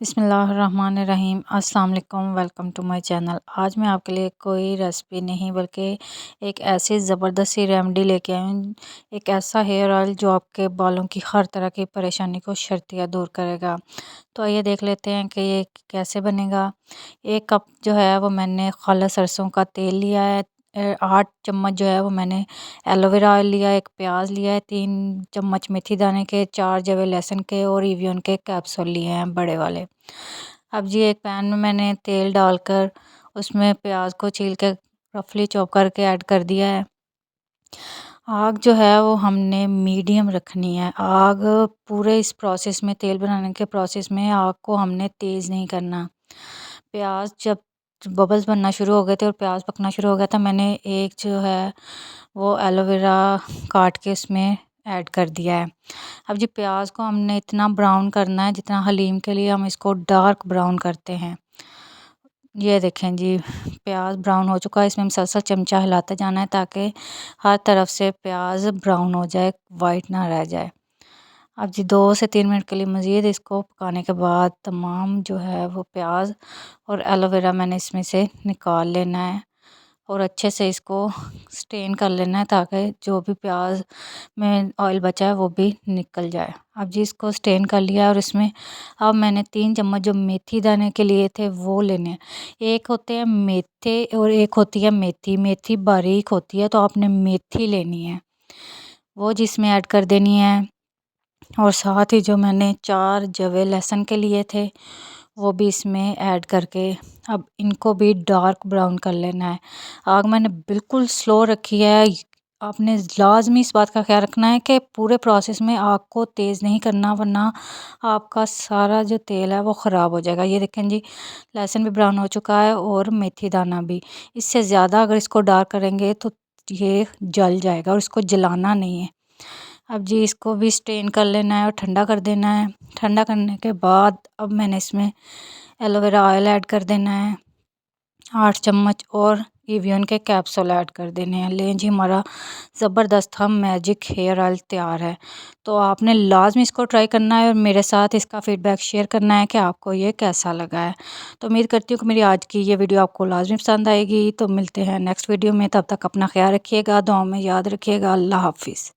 बिस्मिल्लाहिर्रहमानिर्रहीम अस्सलाम वालेकुम। Welcome to my channel. आज मैं आपके लिए कोई रेसिपी नहीं बल्कि एक ऐसी ज़बरदस्त सी रेमेडी लेके आई हूँ। एक ऐसा हेयर ऑयल जो आपके बालों की हर तरह की परेशानी को शर्तिया दूर करेगा। तो आइए देख लेते हैं कि ये कैसे बनेगा। 1 कप जो है वो मैंने खालिस सरसों का तेल लिया है। 8 चम्मच जो है वो मैंने एलोवेरा ऑयल लिया है। 1 प्याज लिया है। 3 चम्मच मेथी दाने के, 4 जवे लहसुन के और एवियन के कैप्सूल लिए हैं बड़े वाले। अब जी एक पैन में मैंने तेल डालकर उसमें प्याज को छील के रफली चॉप करके ऐड कर दिया है। आग जो है वो हमने मीडियम रखनी है। आग पूरे इस प्रोसेस में, तेल बनाने के प्रोसेस में आग को हमने तेज़ नहीं करना। प्याज जब बबल्स बनना शुरू हो गए थे और प्याज पकना शुरू हो गया था, मैंने एक जो है वो एलोवेरा काट के इसमें ऐड कर दिया है। अब जी प्याज को हमने इतना ब्राउन करना है जितना हलीम के लिए हम इसको डार्क ब्राउन करते हैं। ये देखें जी, प्याज ब्राउन हो चुका है। इसमें मुसलसल चमचा हिलाते जाना है ताकि हर तरफ से प्याज ब्राउन हो जाए, वाइट ना रह जाए। अब जी 2 से 3 मिनट के लिए मज़ीद इसको पकाने के बाद तमाम जो है वो प्याज और एलोवेरा मैंने इसमें से निकाल लेना है और अच्छे से इसको स्टेन कर लेना है ताकि जो भी प्याज में ऑयल बचा है वो भी निकल जाए। अब जी इसको स्टेन कर लिया और इसमें अब मैंने 3 चम्मच जो मेथी दाने के लिए थे वो लेने हैं। एक होते हैं मेथे और एक होती है मेथी। मेथी बारीक होती है तो आपने मेथी लेनी है, वो जिसमें ऐड कर देनी है। और साथ ही जो मैंने 4 जवे लहसुन के लिए थे वो भी इसमें ऐड करके अब इनको भी डार्क ब्राउन कर लेना है। आग मैंने बिल्कुल स्लो रखी है। आपने लाजमी इस बात का ख्याल रखना है कि पूरे प्रोसेस में आग को तेज़ नहीं करना, वरना आपका सारा जो तेल है वो ख़राब हो जाएगा। ये देखें जी, लहसुन भी ब्राउन हो चुका है और मेथी दाना भी। इससे ज़्यादा अगर इसको डार्क करेंगे तो ये जल जाएगा और इसको जलाना नहीं है। अब जी इसको भी स्ट्रेन कर लेना है और ठंडा कर देना है। ठंडा करने के बाद अब मैंने इसमें एलोवेरा ऑयल ऐड कर देना है 8 चम्मच और एवियन के कैप्सूल ऐड कर देने हैं। लें जी, हमारा ज़बरदस्त हम मैजिक हेयर ऑयल तैयार है। तो आपने लाजमी इसको ट्राई करना है और मेरे साथ इसका फ़ीडबैक शेयर करना है कि आपको ये कैसा लगा है। तो उम्मीद करती हूँ कि मेरी आज की ये वीडियो आपको लाजमी पसंद आएगी। तो मिलते हैं नेक्स्ट वीडियो में, तब तक अपना ख्याल रखिएगा, दुआओं में याद रखिएगा। अल्लाह हाफ़िज़।